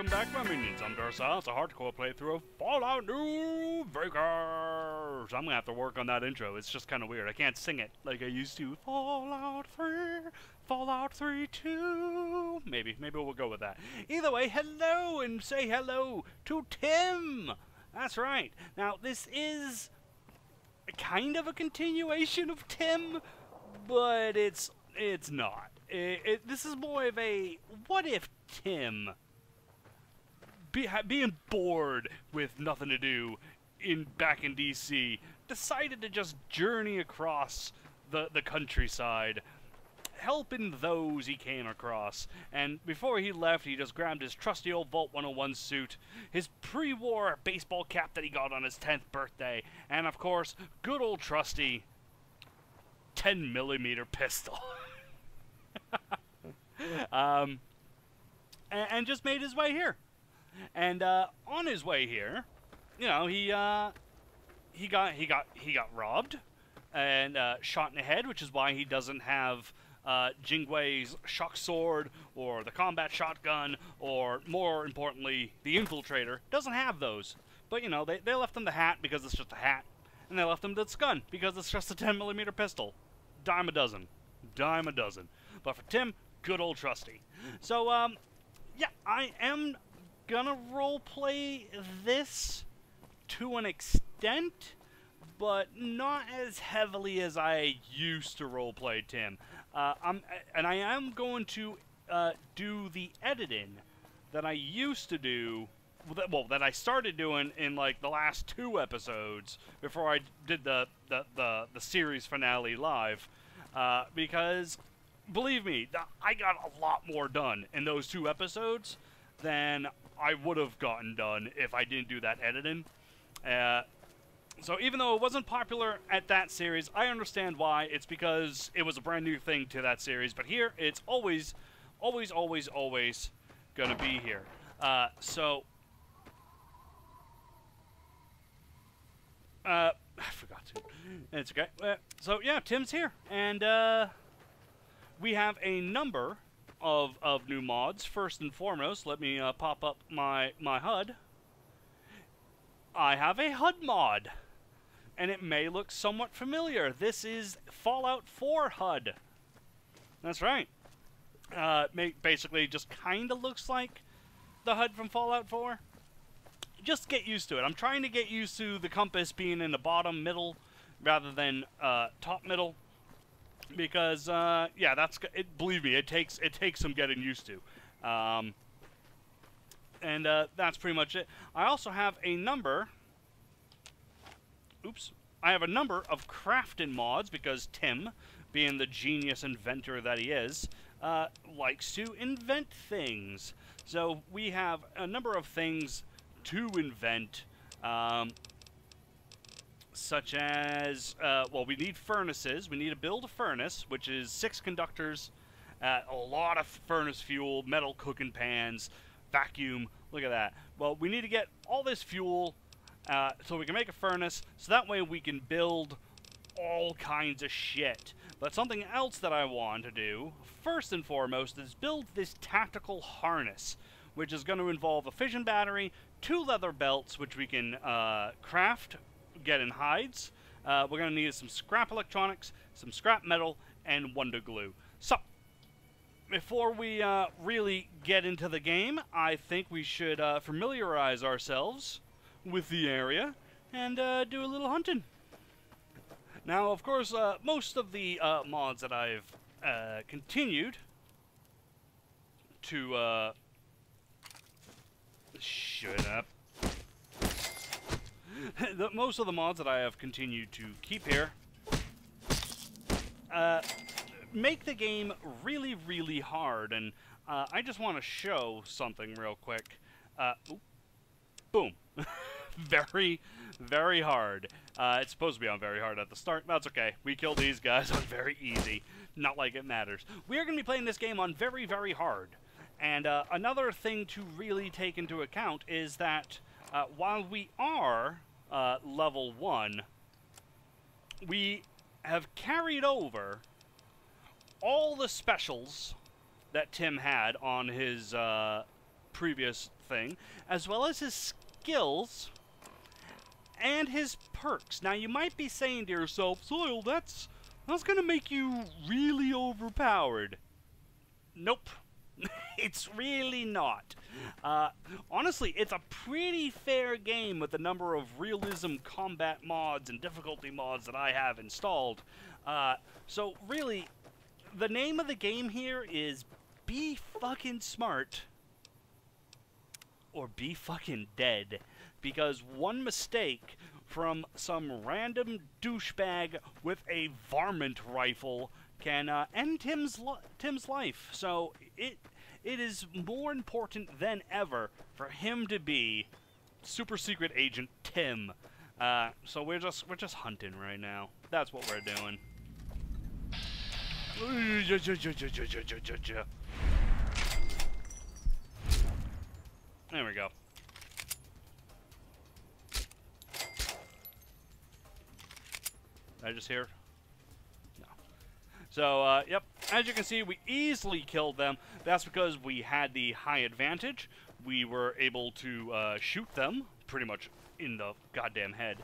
welcome back, my minions. I'm Darcel. It's a hardcore playthrough of Fallout New Vegas. I'm gonna have to work on that intro. It's just kind of weird. I can't sing it like I used to. Fallout 3, Fallout 3 2. Maybe we'll go with that. Either way, hello and say hello to Tim. That's right. Now, this is kind of a continuation of Tim, but it's not. This is more of a what if Tim, being bored with nothing to do back in DC, decided to just journey across the countryside, helping those he came across. And before he left, he just grabbed his trusty old Vault 101 suit, his pre-war baseball cap that he got on his 10th birthday, and of course, good old trusty 10mm pistol. And just made his way here. And on his way here, you know, he got robbed and shot in the head, which is why he doesn't have Jingwei's shock sword or the combat shotgun, or more importantly, the infiltrator. Doesn't have those. But you know, they left him the hat because it's just a hat, and they left him this gun because it's just a 10mm pistol. Dime a dozen. Dime a dozen. But for Tim, good old trusty. So, yeah, I am gonna roleplay this to an extent, but not as heavily as I used to roleplay Tim. And I am going to do the editing that I used to do, well, that I started doing in like the last 2 episodes before I did the series finale live, because believe me, I got a lot more done in those 2 episodes than I would have gotten done if I didn't do that editing. So even though it wasn't popular at that series, I understand why. It's because it was a brand new thing to that series. But here, it's always, always, always, always going to be here. So, I forgot to. It's okay. So, yeah, Tim's here. And, we have a number of new mods. First and foremost, let me pop up my HUD. I have a HUD mod, and it may look somewhat familiar. This is Fallout 4 HUD. That's right. Basically just kind of looks like the HUD from Fallout 4. Just get used to it. I'm trying to get used to the compass being in the bottom middle rather than top middle. Because, yeah, believe me, it takes some getting used to. And that's pretty much it. I also have a number... Oops. I have a number of crafting mods because Tim, being the genius inventor that he is, likes to invent things. So we have a number of things to invent, such as, well, we need furnaces. We need to build a furnace, which is 6 conductors, a lot of furnace fuel, metal cooking pans, vacuum. Look at that. Well, we need to get all this fuel so we can make a furnace, so that way we can build all kinds of shit. But something else that I want to do, first and foremost, is build this tactical harness, which is going to involve a fission battery, 2 leather belts, which we can craft, get in hides. We're going to need some scrap electronics, some scrap metal, and Wonder Glue. So, before we really get into the game, I think we should familiarize ourselves with the area and do a little hunting. Now, of course, most of the mods that I've continued to... Shut up. Most of the mods that I have continued to keep here make the game really, really hard, and I just want to show something real quick. Boom. Very, very hard. It's supposed to be on very hard at the start. That's okay. We killed these guys on very easy. Not like it matters. We are going to be playing this game on very, very hard. And another thing to really take into account is that while we are level 1, we have carried over all the specials that Tim had on his previous thing, as well as his skills and his perks. Now, you might be saying to yourself, Soil, that's going to make you really overpowered. Nope. It's really not. Honestly, it's a pretty fair game with the number of realism combat mods and difficulty mods that I have installed. So really, the name of the game here is Be Fucking Smart or Be Fucking Dead. Because one mistake from some random douchebag with a varmint rifle can end Tim's life. So it is more important than ever for him to be Super Secret Agent Tim. So we're just hunting right now. That's what we're doing. There we go. Did I just hear? No. So, yep, as you can see, we easily killed them. That's because we had the high advantage. We were able to shoot them pretty much in the goddamn head.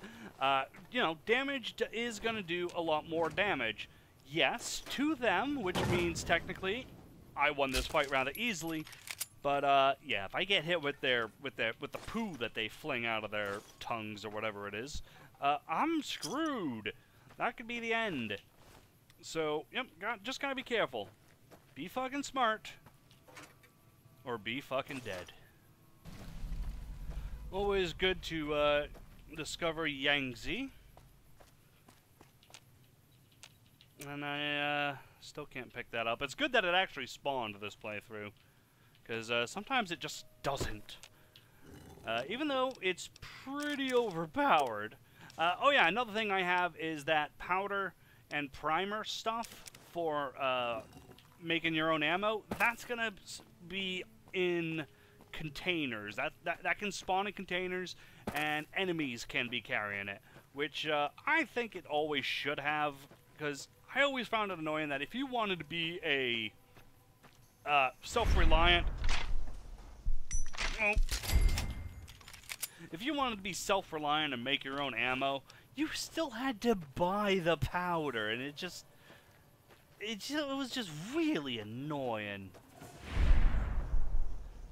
You know, damage is going to do a lot more damage. Yes, to them, which means technically I won this fight rather easily. But yeah, if I get hit with the poo that they fling out of their tongues or whatever it is, I'm screwed. That could be the end. So, yep, just gotta be careful. Be fucking smart. Or be fucking dead. Always good to discover Yangtze. And I still can't pick that up. It's good that it actually spawned this playthrough. Because sometimes it just doesn't. Even though it's pretty overpowered. Oh yeah, another thing I have is that powder and primer stuff for making your own ammo. That's gonna be in containers. That can spawn in containers, and enemies can be carrying it. Which I think it always should have, because I always found it annoying that if you wanted to be a self-reliant... Oh. If you wanted to be self-reliant and make your own ammo, you still had to buy the powder, and it was just really annoying.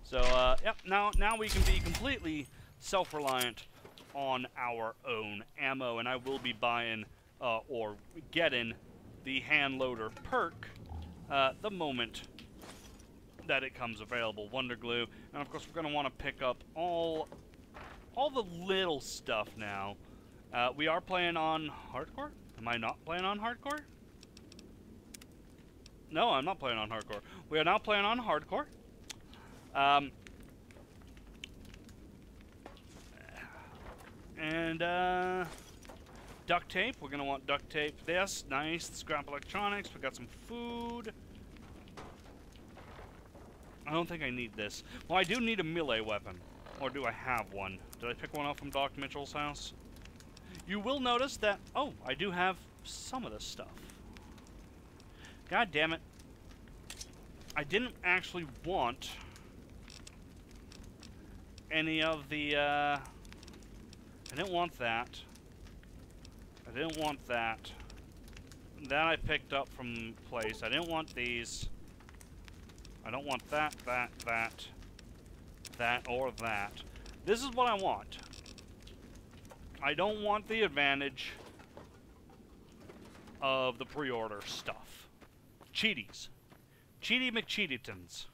So, yep, now we can be completely self-reliant on our own ammo, and I will be buying, or getting the hand loader perk, the moment that it comes available. Wonder Glue, and of course we're going to want to pick up all the little stuff now. We are playing on hardcore? Am I not playing on hardcore? No, I'm not playing on hardcore. We are now playing on hardcore. Duct tape. We're going to want duct tape. This, nice. Scrap electronics. We got some food. I don't think I need this. Well, I do need a melee weapon. Or do I have one? Did I pick one up from Doc Mitchell's house? You will notice that... Oh, I do have some of this stuff. God damn it. I didn't actually want any of the... I didn't want that. I didn't want that. That I picked up from place. I didn't want these. I don't want that, that, or that. This is what I want. I don't want the advantage of the pre-order stuff. Cheaties. Cheaty McCheatytons.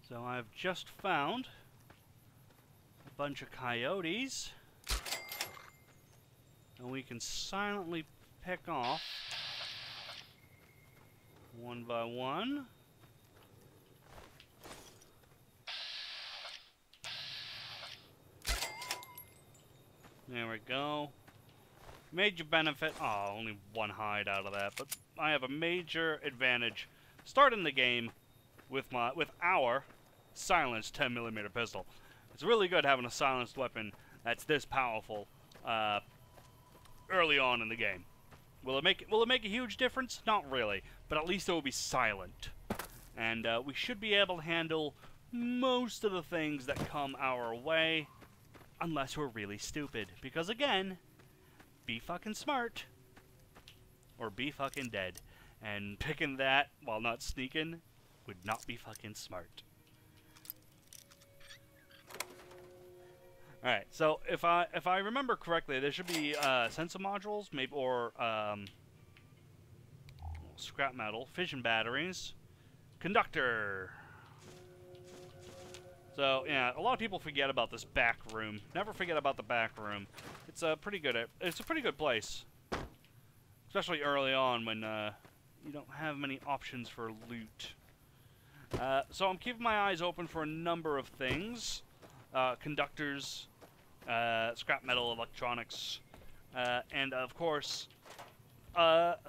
So I've just found a bunch of coyotes. And we can silently pick off one by one. There we go. Major benefit. Oh, only one hide out of that, but I have a major advantage starting the game with our silenced 10mm pistol. It's really good having a silenced weapon that's this powerful early on in the game. Will it make a huge difference? Not really, but at least it will be silent, and we should be able to handle most of the things that come our way, unless we're really stupid. Because again, be fucking smart, or be fucking dead. And picking that while not sneaking would not be fucking smart. Alright, so if I remember correctly, there should be sensor modules, maybe, or scrap metal, fission batteries, conductor. So yeah, a lot of people forget about this back room. Never forget about the back room. It's a pretty good place, especially early on when you don't have many options for loot. So I'm keeping my eyes open for a number of things: conductors, scrap metal, electronics, and of course,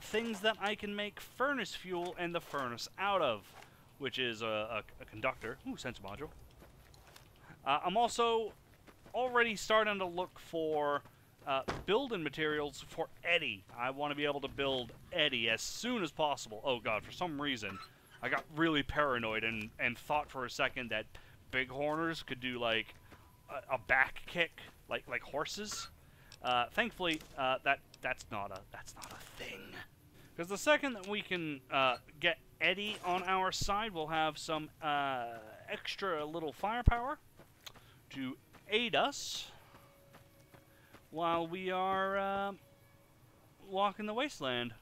things that I can make furnace fuel and the furnace out of, which is a conductor. Ooh, sensor module. I'm also already starting to look for building materials for Eddie. I want to be able to build Eddie as soon as possible. Oh god, for some reason, I got really paranoid and thought for a second that bighorners could do like a back kick, like horses. Thankfully, that's not a thing. Because the second that we can get Eddie on our side, we'll have some extra little firepower to aid us while we are walking the wasteland.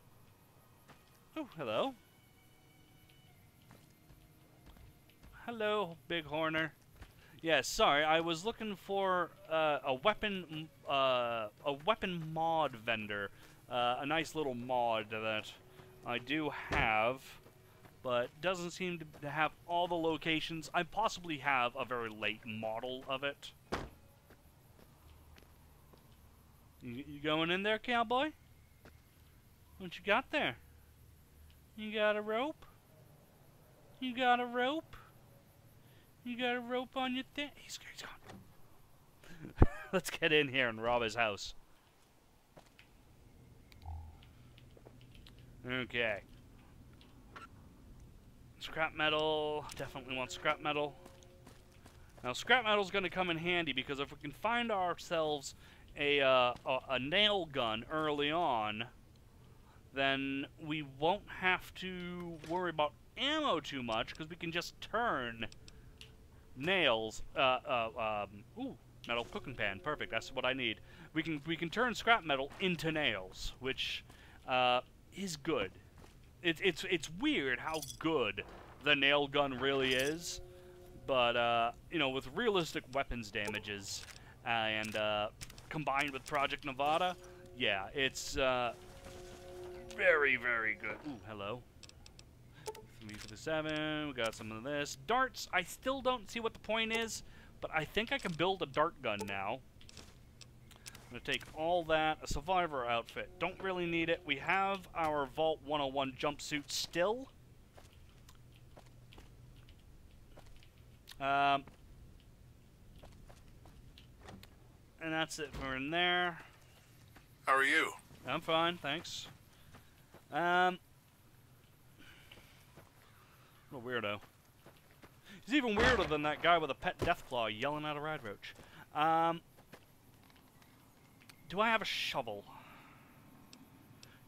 Oh, hello. Hello, bighorner. Yeah, sorry, I was looking for a weapon mod vendor, a nice little mod that I do have, but doesn't seem to have all the locations. I possibly have a very late model of it. You going in there, cowboy? What you got there? You got a rope? You got a rope? You got a rope on your thing? He's gone. Let's get in here and rob his house. Okay. Scrap metal. Definitely want scrap metal. Now, scrap metal's going to come in handy because if we can find ourselves a nail gun early on, then we won't have to worry about ammo too much because we can just turn nails. Ooh, metal cooking pan. Perfect. That's what I need. We can turn scrap metal into nails, which is good. It's weird how good the nail gun really is, but you know, with realistic weapons damages and combined with Project Nevada, yeah, it's very, very good. Ooh, hello. 357, we got some of this. Darts, I still don't see what the point is, but I think I can build a dart gun now. I'm going to take all that, a survivor outfit. Don't really need it. We have our Vault 101 jumpsuit still. And that's it for in there. How are you? I'm fine, thanks. What a weirdo. He's even weirder than that guy with a pet deathclaw yelling at a rad roach. Do I have a shovel?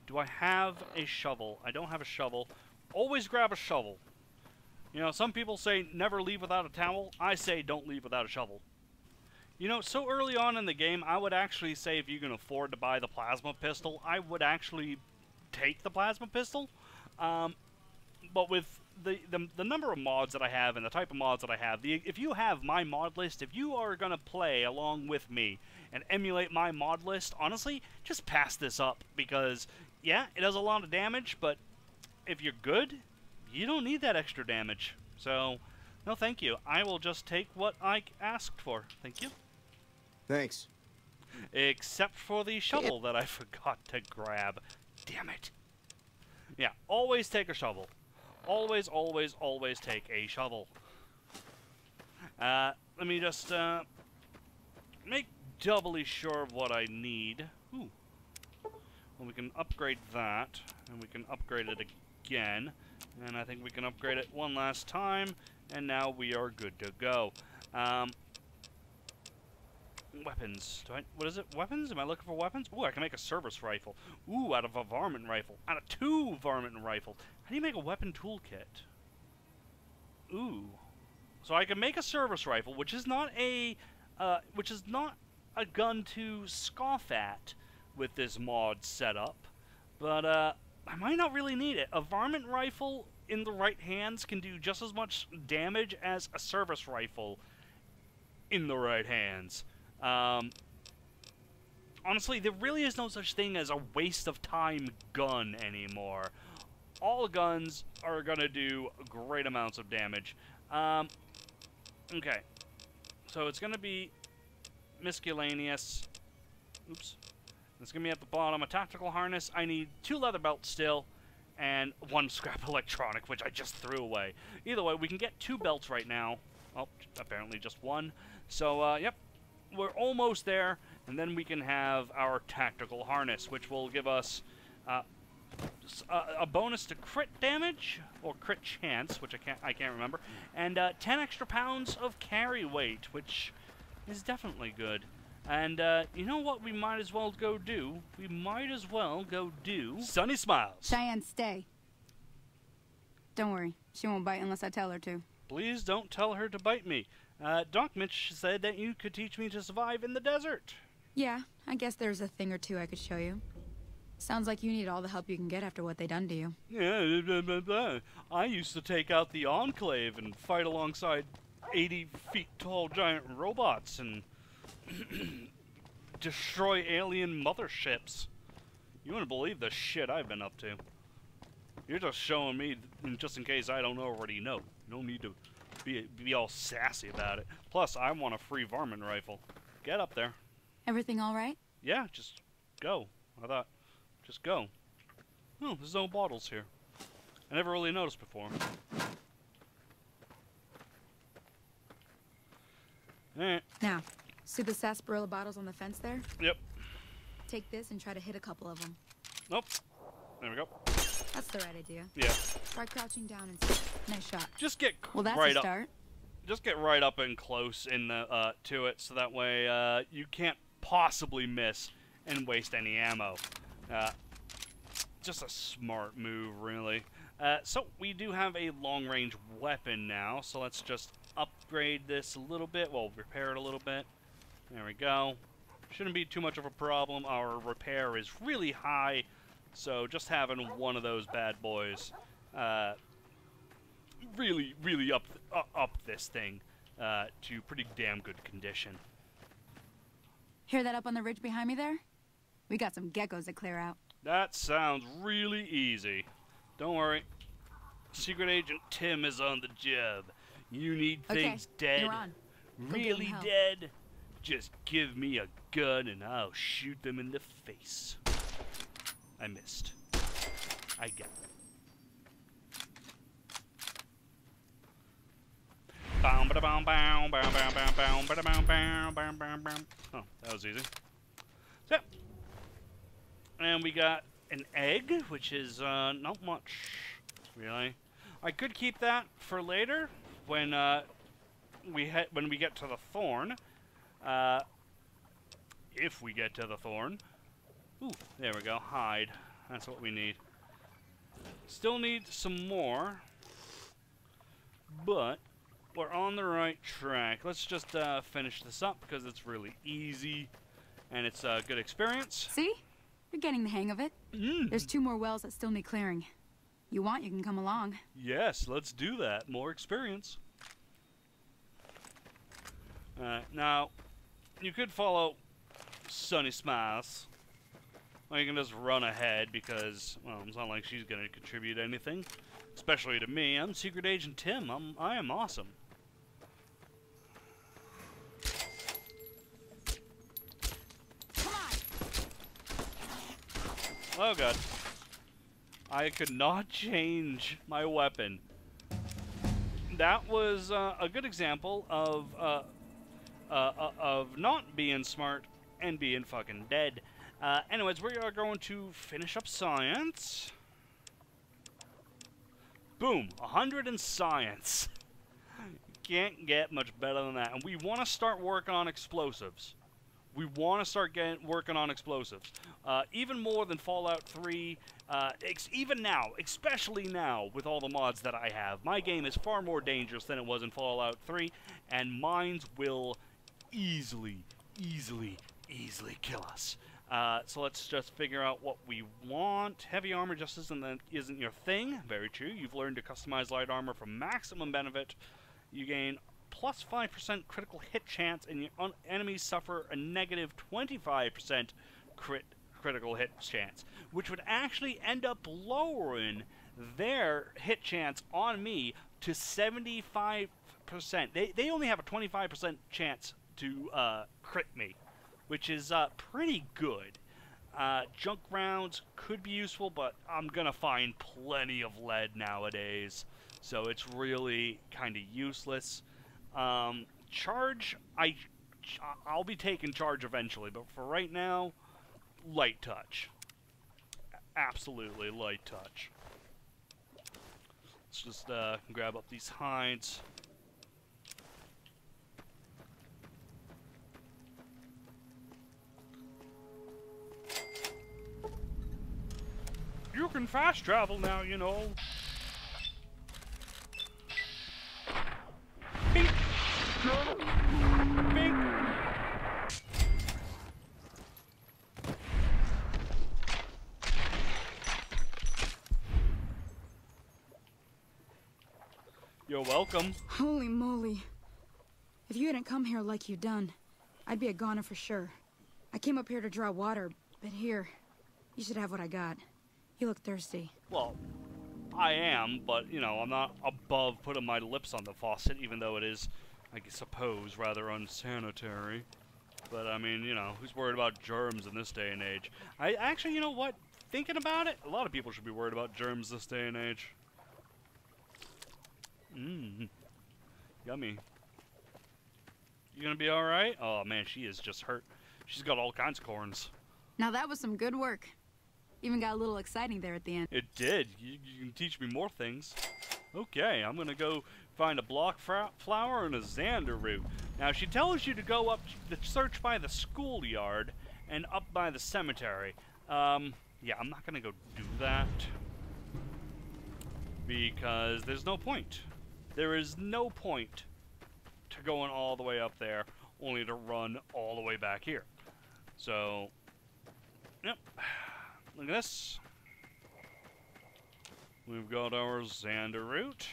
Do I have a shovel? I don't have a shovel. Always grab a shovel. You know, some people say never leave without a towel. I say don't leave without a shovel. You know, so early on in the game, I would actually say if you can afford to buy the plasma pistol, I would actually take the plasma pistol. But with the number of mods that I have and the type of mods that I have, if you have my mod list, if you are going to play along with me and emulate my mod list, honestly, just pass this up. Because, yeah, it does a lot of damage, but if you're good, you don't need that extra damage. So, no thank you. I will just take what I asked for. Thank you. Thanks. Except for the shovel that I forgot to grab. Damn it. Yeah, always take a shovel. Always, always, always take a shovel. Let me just make doubly sure of what I need. Ooh. Well, we can upgrade that, and we can upgrade it again. And I think we can upgrade it one last time, And now we are good to go. Weapons. What is it? Weapons? Am I looking for weapons? Ooh, I can make a service rifle. Ooh, out of a varmint rifle. Out of 2 varmint rifles. How do you make a weapon toolkit? Ooh. So I can make a service rifle, which is not a gun to scoff at with this mod setup. But I might not really need it. A varmint rifle in the right hands can do just as much damage as a service rifle in the right hands. Honestly, there really is no such thing as a waste of time gun anymore. All guns are gonna do great amounts of damage. Okay. So it's gonna be miscellaneous. Oops. It's gonna be at the bottom. A tactical harness. I need 2 leather belts still, and 1 scrap electronic, which I just threw away. Either way, we can get 2 belts right now. Oh, apparently just 1. So, yep. We're almost there, and then we can have our tactical harness, which will give us a bonus to crit damage, or crit chance, which I can't remember, and 10 extra pounds of carry weight, which is definitely good. And you know what we might as well go do? We might as well go do Sunny Smiles. Cheyenne, stay. Don't worry, she won't bite unless I tell her to. Please don't tell her to bite me. Doc Mitch said that you could teach me to survive in the desert. Yeah, I guess there's a thing or two I could show you. Sounds like you need all the help you can get after what they done to you. Yeah, blah, blah, blah. I used to take out the Enclave and fight alongside 80 feet tall giant robots and destroy alien motherships. You wouldn't believe the shit I've been up to. You're just showing me just in case I don't already know. You don't need to be all sassy about it. Plus, I want a free varmint rifle. Get up there. Everything all right? Yeah, just go. I thought, just go. Oh, there's no bottles here. I never really noticed before. Alright. Now, see the sarsaparilla bottles on the fence there? Yep. Take this and try to hit a couple of them. Nope. There we go. That's the right idea. Yeah. Try crouching down and see. Nice shot. Just get Well, that's right a up. start. Just get right up and close in the to it, so that way you can't possibly miss and waste any ammo. Just a smart move, really. So we do have a long-range weapon now, so let's just upgrade this a little bit. Well, repair it a little bit. There we go. Shouldn't be too much of a problem. Our repair is really high, so just having one of those bad boys really up this thing to pretty damn good condition. Hear that up on the ridge behind me there? We got some geckos to clear out. That sounds really easy. Don't worry. Secret Agent Tim is on the job. You need things dead, you're on. really dead? Just give me a gun and I'll shoot them in the face. I missed. I got it. Oh, that was easy. So, and we got an egg, which is not much, really. I could keep that for later when we get to the thorn. If we get to the thorn. Ooh, there we go. Hide. That's what we need. Still need some more, but we're on the right track. Let's just finish this up because it's really easy and it's a good experience. See? You're getting the hang of it. There's 2 more wells that still need clearing. You want, you can come along. Yes, let's do that. More experience. Now, you could follow Sunny Smiles. Or you can just run ahead because, well, it's not like she's going to contribute anything. Especially to me. I'm Secret Agent Tim. I am awesome. Come on. Oh god. I could not change my weapon. That was a good example of not being smart and being fucking dead. Anyways, we are going to finish up science. Boom, 100 in science. can't get much better than that. And we want to start working on explosives. We want to start working on explosives. Even more than Fallout 3. Even now, especially now, with all the mods that I have. My game is far more dangerous than it was in Fallout 3. And mines will easily kill us. So let's just figure out what we want. Heavy armor just isn't your thing. Very true. You've learned to customize light armor for maximum benefit. You gain plus 5% critical hit chance, and your enemies suffer a negative 25% critical hit chance, which would actually end up lowering their hit chance on me to 75%. They only have a 25% chance to crit me, which is pretty good. Junk rounds could be useful, but I'm gonna find plenty of lead nowadays, so it's really kind of useless. Charge, I'll be taking charge eventually, but for right now, light touch. Absolutely light touch. Let's just grab up these hides. You can fast travel now, you know. Bink. Bink. You're welcome. Holy moly. If you hadn't come here like you done, I'd be a goner for sure. I came up here to draw water, but here, you should have what I got. You look thirsty. Well, I am, but, you know, I'm not above putting my lips on the faucet, even though it is, I suppose, rather unsanitary. But, I mean, you know, who's worried about germs in this day and age? Actually, you know what? Thinking about it, a lot of people should be worried about germs this day and age. Mmm. Yummy. You gonna be alright? Oh, man, she is just hurt. She's got all kinds of corns. Now that was some good work. Even got a little exciting there at the end. It did. You can teach me more things. Okay, I'm gonna go find a block flower and a Xander root. Now, she tells you to go up, search by the schoolyard and up by the cemetery. Yeah, I'm not gonna go do that because there's no point. There is no point to going all the way up there, only to run all the way back here. So, yep. Look at this. We've got our Xander root.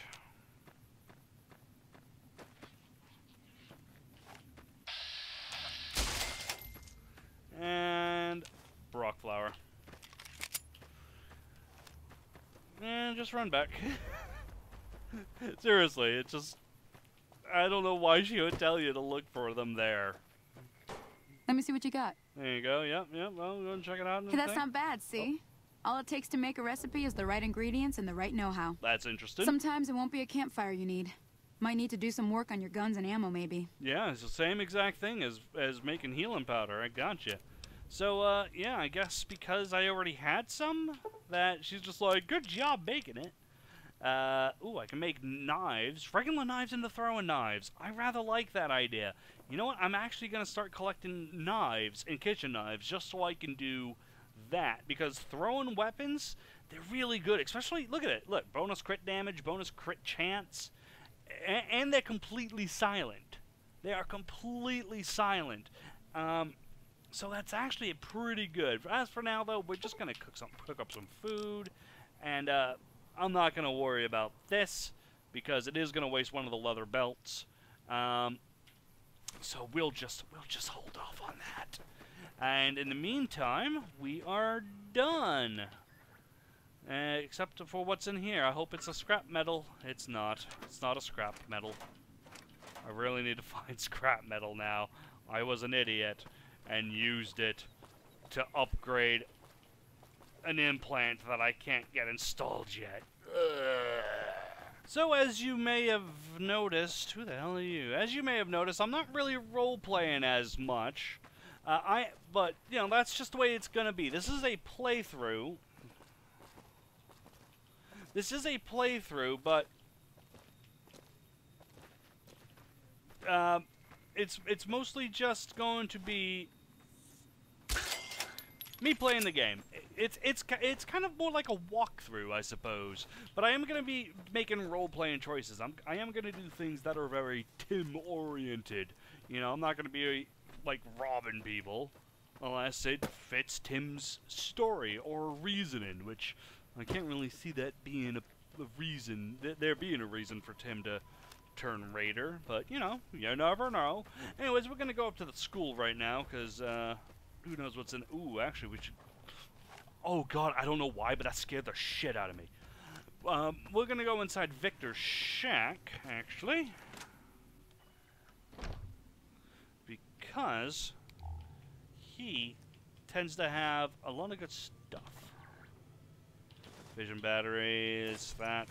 And Brock flower. And just run back. Seriously, it just... I don't know why she would tell you to look for them there. Let me see what you got. There you go, yep, well, go and check it out. Hey, that's not bad, see? All it takes to make a recipe is the right ingredients and the right know-how. That's interesting. Sometimes it won't be a campfire you need. Might need to do some work on your guns and ammo, maybe. Yeah, it's the same exact thing as making healing powder. I gotcha. So, yeah, I guess because I already had some, that she's just like, good job making it. Ooh, I can make knives. Regular knives into throwing knives. I rather like that idea. You know what? I'm actually going to start collecting knives and kitchen knives just so I can do that. Because throwing weapons, they're really good. Especially, look at it. Look, bonus crit damage, bonus crit chance. And they're completely silent. They are completely silent. So that's actually pretty good. As for now, though, we're just going to cook up some food. And, I'm not going to worry about this because it is going to waste one of the leather belts. So we'll just hold off on that. And in the meantime, we are done. Except for what's in here. I hope it's a scrap metal. It's not. It's not a scrap metal. I really need to find scrap metal now. I was an idiot and used it to upgrade an implant that I can't get installed yet. So as you may have noticed, who the hell are you? As you may have noticed, I'm not really role-playing as much. But, you know, that's just the way it's gonna be. This is a playthrough. This is a playthrough, but it's mostly just going to be me playing the game. It's kind of more like a walkthrough, I suppose. But I am going to be making role-playing choices. I am going to do things that are very Tim-oriented. You know, I'm not going to be like robbing people unless it fits Tim's story or reasoning, which I can't really see that being a reason. There being a reason for Tim to turn raider, but you know, you never know. Anyways, we're going to go up to the school right now because who knows what's in. Ooh, actually, we should. Oh god, I don't know why, but that scared the shit out of me. We're gonna go inside Victor's shack, actually, because he tends to have a lot of good stuff. Vision batteries, that.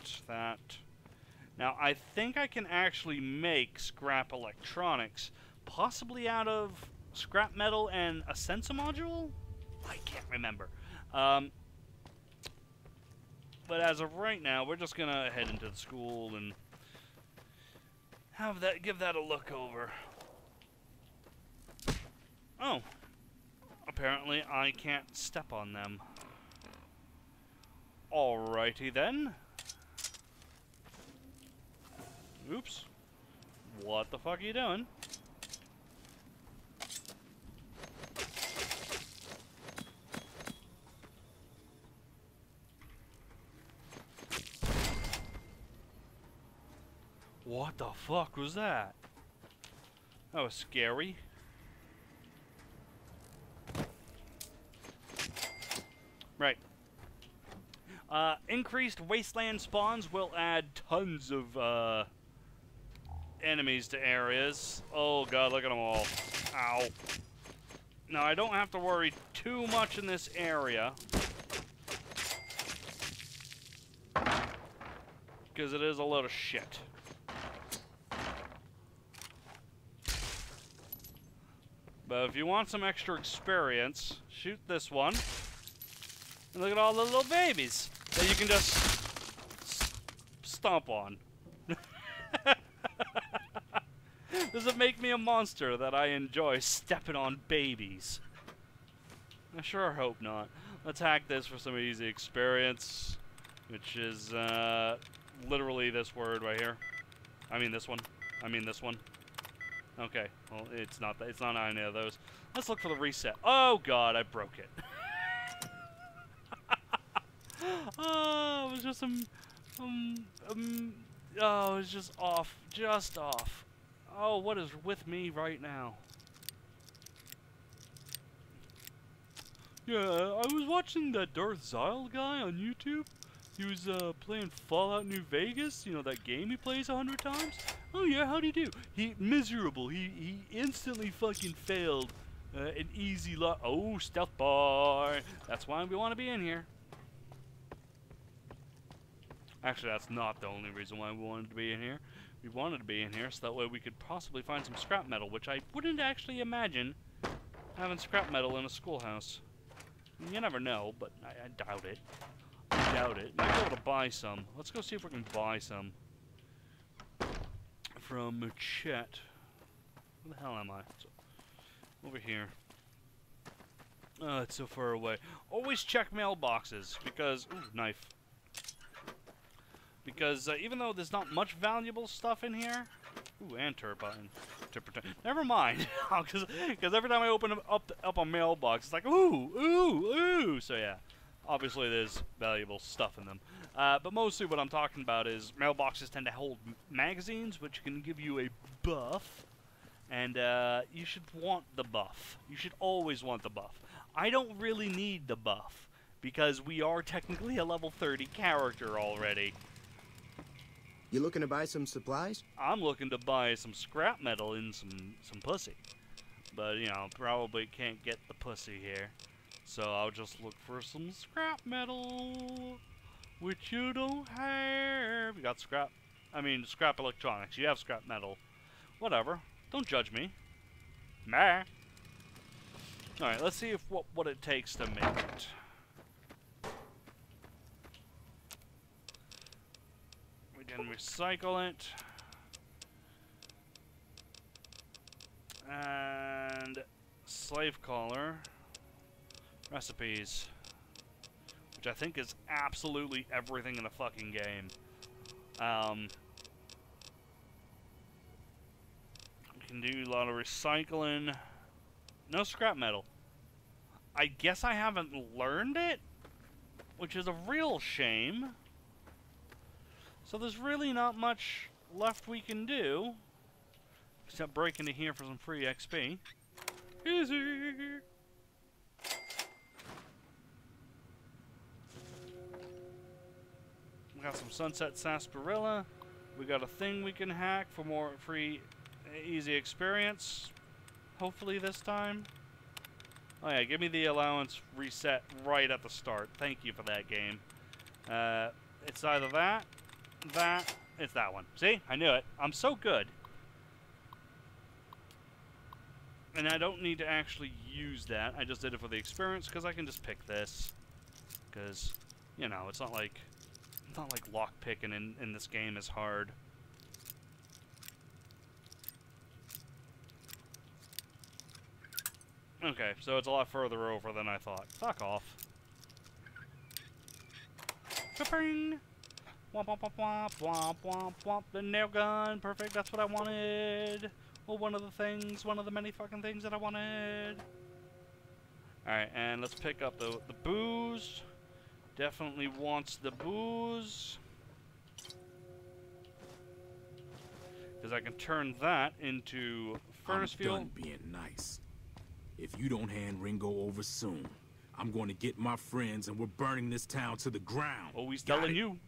Now, I think I can actually make scrap electronics, possibly out of scrap metal and a sensor module? I can't remember. But as of right now, we're just gonna head into the school and give that a look over. Oh, apparently I can't step on them. Alrighty then. Oops. What the fuck are you doing? What the fuck was that? That was scary. Right. Increased Wasteland Spawns will add tons of, enemies to areas. Oh god, look at them all. Ow. Now, I don't have to worry too much in this area, because it is a load of shit. But if you want some extra experience, shoot this one. And look at all the little babies that you can just stomp on. Does it make me a monster that I enjoy stepping on babies? I sure hope not. Let's hack this for some easy experience, which is literally this word right here. I mean this one. I mean this one. Okay, well, it's not any of those. Let's look for the reset. Oh god, I broke it. Oh, it was just oh, it was just off, Oh, what is with me right now? Yeah, I was watching that Darth Zyle guy on YouTube. He was playing Fallout New Vegas, you know, that game he plays 100 times. Oh yeah, how'd he do? Miserable. He instantly fucking failed an easy lot. Oh, stealth boy. That's why we want to be in here. Actually, that's not the only reason why we wanted to be in here. We wanted to be in here so that way we could possibly find some scrap metal, which I wouldn't actually imagine having scrap metal in a schoolhouse. You never know, but I doubt it. I doubt it. Might be able to buy some. Let's go see if we can buy some from Chet. Where the hell am I? Over here. Oh, it's so far away. Always check mailboxes because... Ooh, knife. Because even though there's not much valuable stuff in here... Ooh, and turbine. Never mind. Because every time I open up a mailbox, it's like, ooh, ooh, ooh. So yeah, obviously there's valuable stuff in them. But mostly what I'm talking about is mailboxes tend to hold magazines, which can give you a buff. And you should want the buff. You should always want the buff. I don't really need the buff, because we are technically a level 30 character already. You looking to buy some supplies? I'm looking to buy some scrap metal and some pussy. But, you know, probably can't get the pussy here. So I'll just look for some scrap metal, which you don't have. You got scrap electronics. You have scrap metal. Whatever. Don't judge me. Meh. Alright, let's see if what it takes to make it. We can recycle it. And slave collar. Recipes. Which I think is absolutely everything in the fucking game. We can do a lot of recycling. No scrap metal. I guess I haven't learned it, which is a real shame. So there's really not much left we can do, except break into here for some free XP. Easy! We got some Sunset Sarsaparilla. We got a thing we can hack for more free, easy experience. Hopefully this time. Oh yeah, give me the allowance reset right at the start. Thank you for that, game. It's either that, it's that one. See? I knew it. I'm so good. And I don't need to actually use that. I just did it for the experience because I can just pick this. Because, you know, it's not like lock picking in this game is hard. Okay, so it's a lot further over than I thought. Fuck off. Ka-ping! Womp womp womp womp womp womp womp. The nail gun, perfect. That's what I wanted. Well, one of the many fucking things that I wanted. Alright, and let's pick up the booze. Definitely wants the booze. Because I can turn that into furnace fuel. I'm done being nice. If you don't hand Ringo over soon, I'm going to get my friends and we're burning this town to the ground. Always telling you.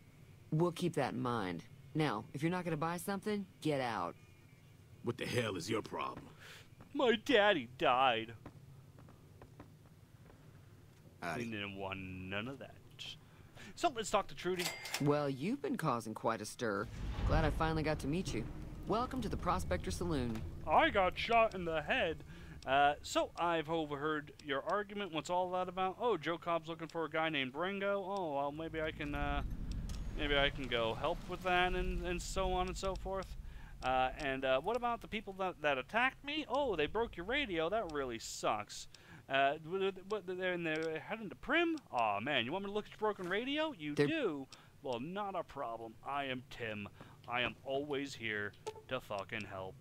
We'll keep that in mind. Now, if you're not going to buy something, get out. What the hell is your problem? My daddy died. Howdy. He didn't want none of that. So let's talk to Trudy. Well, you've been causing quite a stir. Glad I finally got to meet you. Welcome to the Prospector Saloon. I got shot in the head. So I've overheard your argument. What's all that about? Oh, Joe Cobb's looking for a guy named Ringo. Oh, well, maybe I can go help with that and so on and so forth. And what about the people that attacked me? Oh, they broke your radio. That really sucks. They're heading to Prim? Aw, man, you want me to look at your broken radio? You do? Well, not a problem. I am Tim. I am always here to fucking help.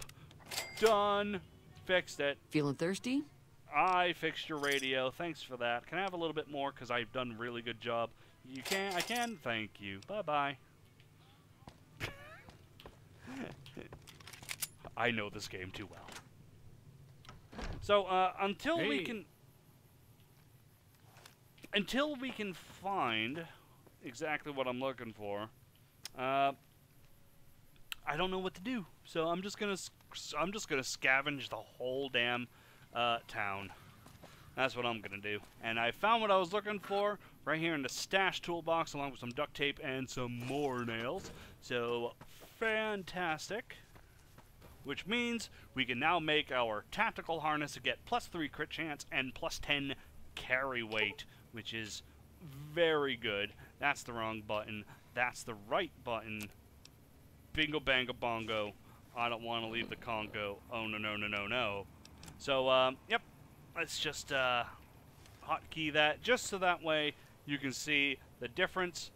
Done. Fixed it. Feeling thirsty? I fixed your radio. Thanks for that. Can I have a little bit more? Because I've done a really good job. You can? I can? Thank you. Bye-bye. I know this game too well. So, until we can find exactly what I'm looking for, I don't know what to do. So I'm just gonna scavenge the whole damn town. That's what I'm gonna do. And I found what I was looking for right here in the stash toolbox, along with some duct tape and some more nails. So fantastic. Which means we can now make our tactical harness to get +3 crit chance and +10 carry weight, which is very good. That's the wrong button. That's the right button. Bingo banga bongo. I don't want to leave the Congo. Oh, no, no, no, no, no. So, yep. Let's just hotkey that just so that way you can see the difference.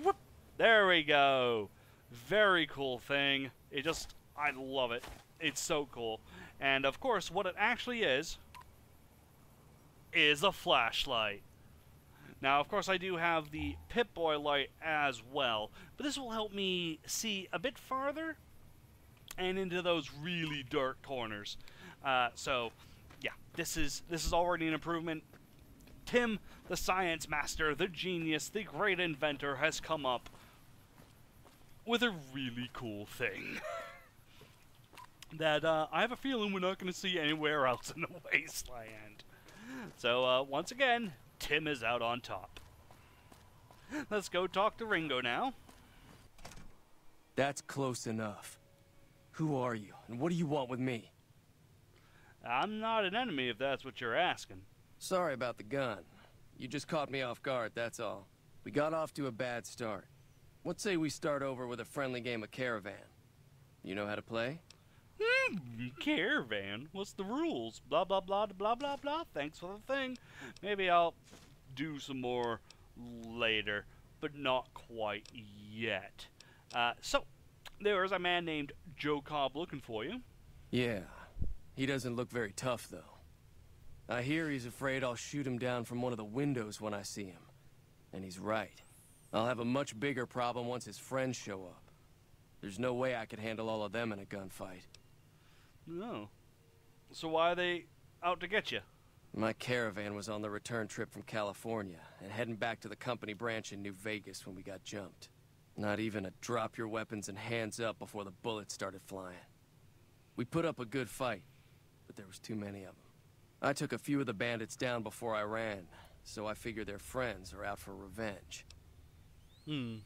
Whoop! There we go. Very cool thing. I love it. It's so cool. And, of course, what it actually is a flashlight. Now, of course, I do have the Pip-Boy light as well, but this will help me see a bit farther and into those really dark corners. So, yeah, this is already an improvement. Tim, the science master, the genius, the great inventor, has come up with a really cool thing that I have a feeling we're not going to see anywhere else in the Wasteland. So, once again, Tim is out on top. Let's go talk to Ringo now. That's close enough. Who are you, and what do you want with me? I'm not an enemy, if that's what you're asking. Sorry about the gun. You just caught me off guard, that's all. We got off to a bad start. Let's say we start over with a friendly game of Caravan. You know how to play? Caravan. What's the rules? Blah, blah, blah, blah, blah, blah. Thanks for the thing. Maybe I'll do some more later, but not quite yet. So, there is a man named Joe Cobb looking for you. Yeah. He doesn't look very tough, though. I hear he's afraid I'll shoot him down from one of the windows when I see him. And he's right. I'll have a much bigger problem once his friends show up. There's no way I could handle all of them in a gunfight. No. So why are they out to get you? My caravan was on the return trip from California and heading back to the company branch in New Vegas when we got jumped. Not even a drop your weapons and hands up before the bullets started flying. We put up a good fight, but there was too many of them. I took a few of the bandits down before I ran, so I figure their friends are out for revenge. So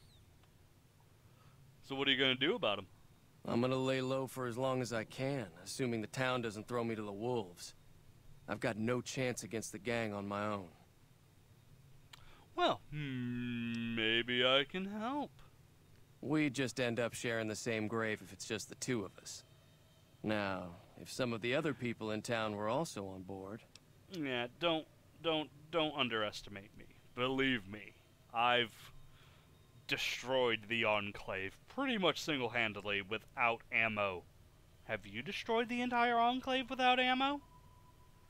what are you going to do about them? I'm gonna lay low for as long as I can, assuming the town doesn't throw me to the wolves. I've got no chance against the gang on my own. Well, maybe I can help. We just end up sharing the same grave if it's just the two of us. Now, if some of the other people in town were also on board... Yeah, don't underestimate me. Believe me, I've destroyed the Enclave pretty much single-handedly without ammo. Have you destroyed the entire Enclave without ammo?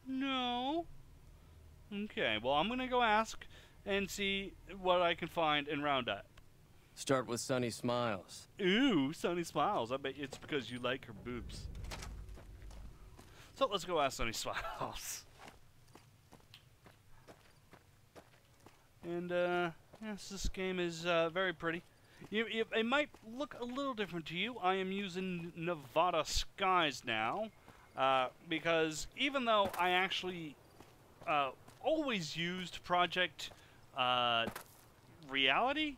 No? Okay, well, I'm gonna go ask and see what I can find and round up. Start with Sunny Smiles. Ooh, Sunny Smiles. I bet it's because you like her boobs. So let's go ask Sunny Smiles. And, yes, this game is very pretty. It might look a little different to you. I am using Nevada skies now, because even though I actually always used Project Reality,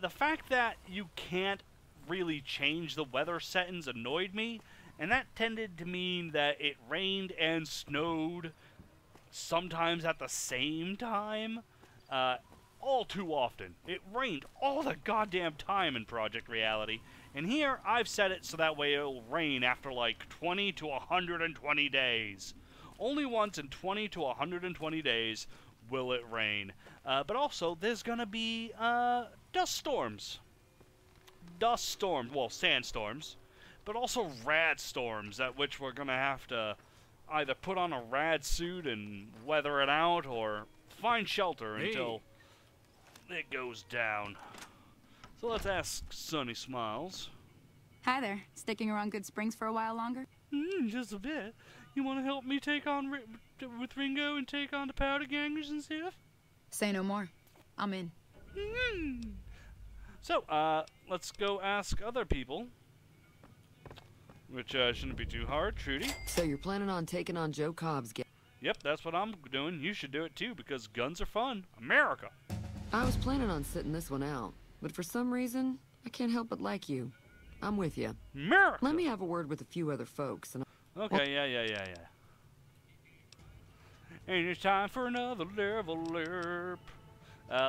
the fact that you can't really change the weather settings annoyed me, and that tended to mean that it rained and snowed sometimes at the same time. All too often. It rained all the goddamn time in Project Reality, and here I've set it so that way it'll rain after like 20 to 120 days. Only once in 20 to 120 days will it rain. But also, there's gonna be dust storms. Well, sandstorms, but also rad storms, at which we're gonna have to either put on a rad suit and weather it out, or find shelter until it goes down. So let's ask Sunny Smiles. Hi there. Sticking around Good Springs for a while longer? Just a bit. You want to help me take on with Ringo and take on the powder gangers and stuff? Say no more. I'm in. So, let's go ask other people. Which shouldn't be too hard. Trudy? So you're planning on taking on Joe Cobb's gang? Yep, that's what I'm doing. You should do it too, because guns are fun. America! I was planning on sitting this one out, but for some reason, I can't help but like you. I'm with you. America! Let me have a word with a few other folks, and Okay, yeah. Ain't it time for another level lerp?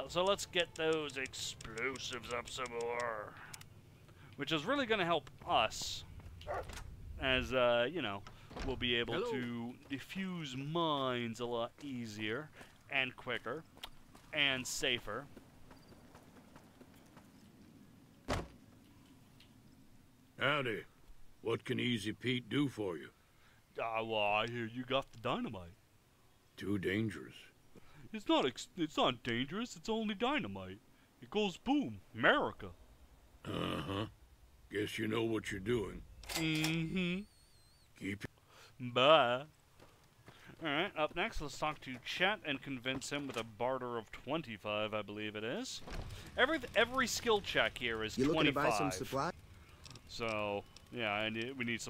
So let's get those explosives up some more. Which is really going to help us, as, you know, we'll be able to defuse mines a lot easier and quicker and safer. Howdy. What can Easy Pete do for you? Well, I hear you got the dynamite. Too dangerous. It's not dangerous, it's only dynamite. It goes boom. America. Uh-huh. Guess you know what you're doing. Mm-hmm. Keep Bye. Alright, up next, let's talk to Chet and convince him with a barter of 25, I believe it is. Every skill check here is 25. You looking to buy some supplies? So, yeah, we need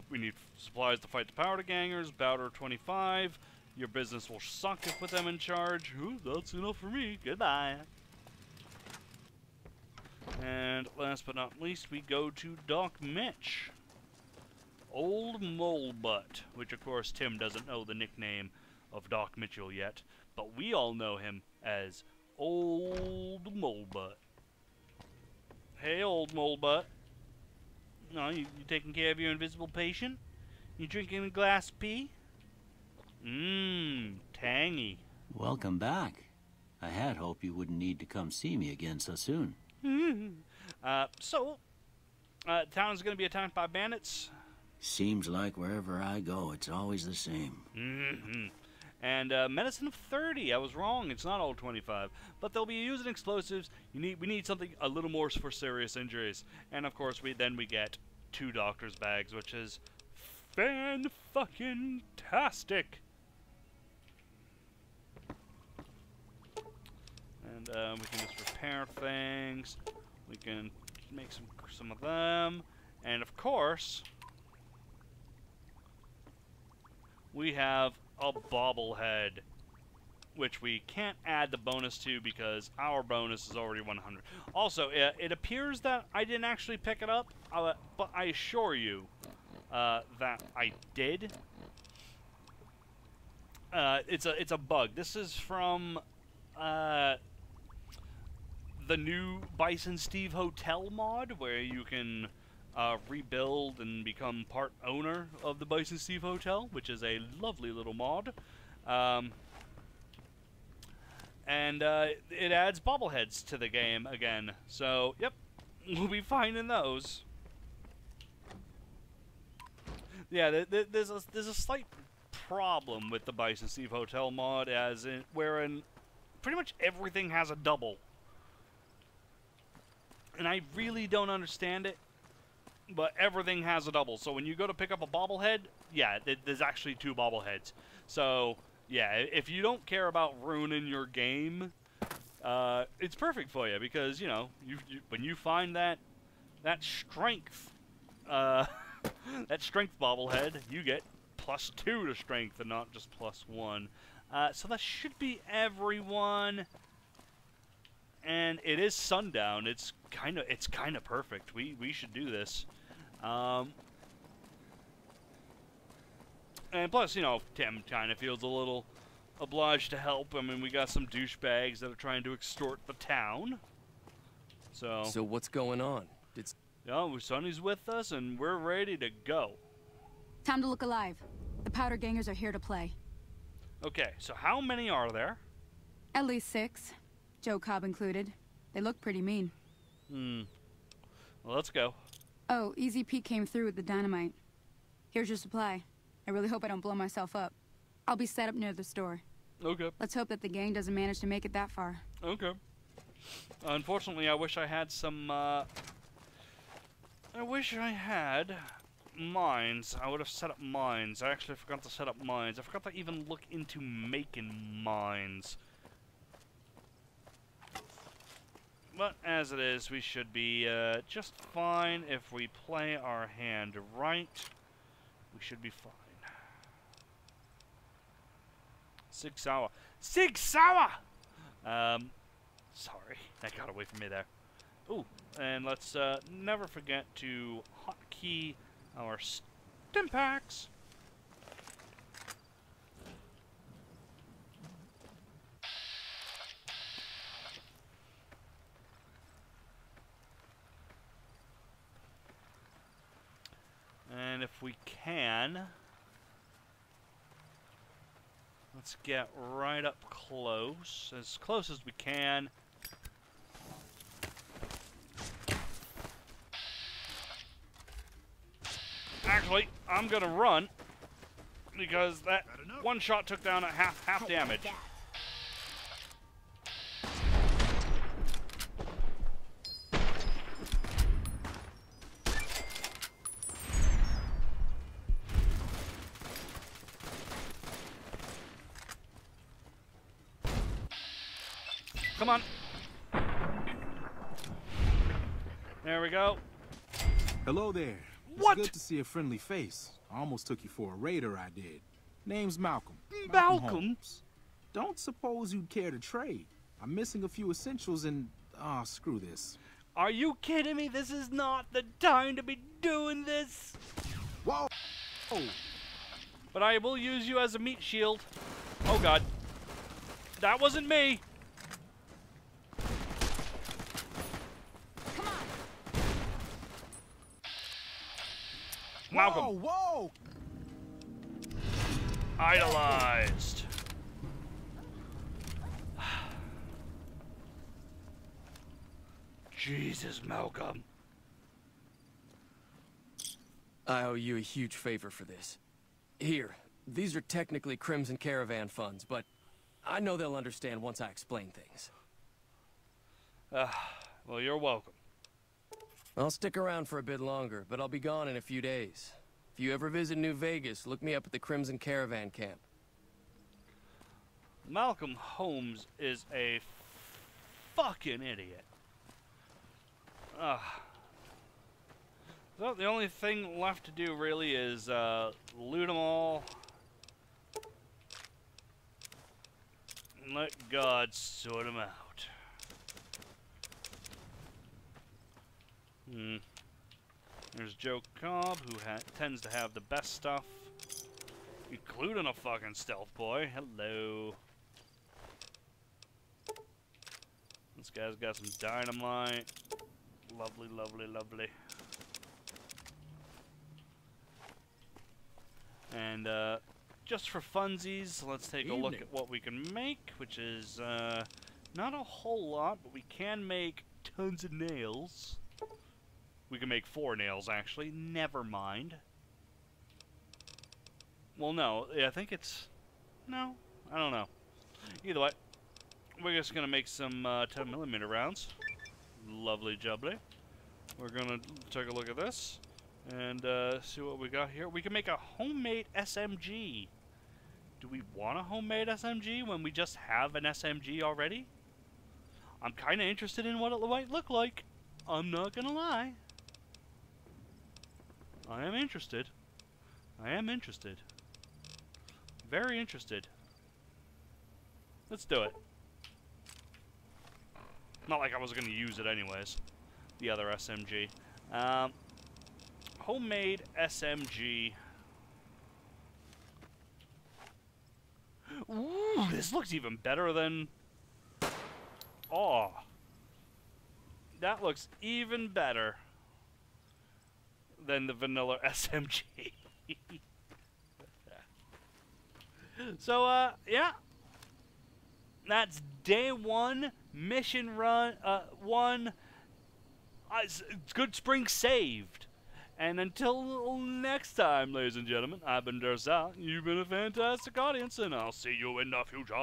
supplies to fight the powder gangers, barter 25. Your business will suck if with them in charge. Ooh, that's enough for me. Goodbye. And last but not least, we go to Doc Mitch. Old Mole Butt, which of course Tim doesn't know the nickname of Doc Mitchell yet, but we all know him as Old Mole Butt. Hey, Old Mole Butt. No, you taking care of your invisible patient? You drinking a glass pee? Mmm, tangy. Welcome back. I had hoped you wouldn't need to come see me again so soon. Town's gonna be attacked by bandits. Seems like wherever I go, it's always the same. And medicine of 30. I was wrong. It's not all 25. But they'll be using explosives. We need something a little more for serious injuries. And of course, we get 2 doctor's bags, which is fan-fucking-tastic. And we can just repair things. We can make some of them. And of course, we have a bobblehead, which we can't add the bonus to because our bonus is already 100. Also, it appears that I didn't actually pick it up, but I assure you that I did. It's a bug. This is from the new Bison Steve Hotel mod, where you can rebuild and become part owner of the Bison Steve Hotel, which is a lovely little mod. And it adds bobbleheads to the game again. So, yep, we'll be finding those. Yeah, there's a slight problem with the Bison Steve Hotel mod, wherein pretty much everything has a double. And I really don't understand it, but everything has a double. So when you go to pick up a bobblehead, yeah, there's actually 2 bobbleheads. So, yeah, if you don't care about ruining your game, it's perfect for you because, you know, when you find that strength, that strength bobblehead, you get +2 to strength and not just +1. So that should be everyone. And it is sundown. It's kind of perfect. We should do this. And plus, you know, Tim kind of feels a little obliged to help. I mean, we got some douchebags that are trying to extort the town. So what's going on? Sonny's with us, and we're ready to go. Time to look alive. The powder gangers are here to play. Okay, so how many are there? At least 6. Joe Cobb included. They look pretty mean. Well, let's go. Oh, Easy Pete came through with the dynamite. Here's your supply. I really hope I don't blow myself up. I'll be set up near the store. Okay. Let's hope that the gang doesn't manage to make it that far. Okay. Unfortunately, I wish I had some, I wish I had mines. I would have set up mines. I actually forgot to set up mines. I forgot to even look into making mines. But as it is, we should be just fine if we play our hand right. We should be fine. Sig Sauer. Sig Sauer! Sorry, that got away from me there. Ooh, and let's never forget to hotkey our stim packs. And if we can, let's get right up close as we can. Actually, I'm gonna run because that one shot took down at half damage. Come on. There we go. Hello there. What? It's good to see a friendly face. I almost took you for a raider, I did. Name's Malcolm. Malcolm? Holmes. Don't suppose you'd care to trade. I'm missing a few essentials and... ah, screw this. Are you kidding me? This is not the time to be doing this. Whoa! Oh. But I will use you as a meat shield. Oh god. That wasn't me. Malcolm. Whoa, whoa! idolized. Jesus, Malcolm. I owe you a huge favor for this. Here, these are technically Crimson Caravan funds, but I know they'll understand once I explain things. Well, you're welcome. I'll stick around for a bit longer, but I'll be gone in a few days. If you ever visit New Vegas, look me up at the Crimson Caravan camp. Malcolm Holmes is a fucking idiot. So the only thing left to do really is loot them all. And let God sort them out. There's Joe Cobb, who tends to have the best stuff, including a fucking stealth boy. Hello. This guy's got some dynamite. Lovely, lovely, lovely. And just for funsies, let's take a look at what we can make, which is not a whole lot, but we can make tons of nails. We can make 4 nails, actually. Never mind. Well, no. Yeah, I think it's... No. I don't know. Either way, we're just going to make some 10mm rounds. Lovely jubbly. We're going to take a look at this and see what we got here. We can make a homemade SMG. Do we want a homemade SMG when we just have an SMG already? I'm kind of interested in what it might look like. I'm not going to lie. I am interested. I am interested. Very interested. Let's do it. Not like I was going to use it anyways. The other SMG. Homemade SMG. Ooh, this looks even better than... Oh. That looks even better than the vanilla SMG. So, yeah. That's day 1, mission run, 1. Good Spring saved. And until next time, ladies and gentlemen, I've been Dursal. You've been a fantastic audience, and I'll see you in the future.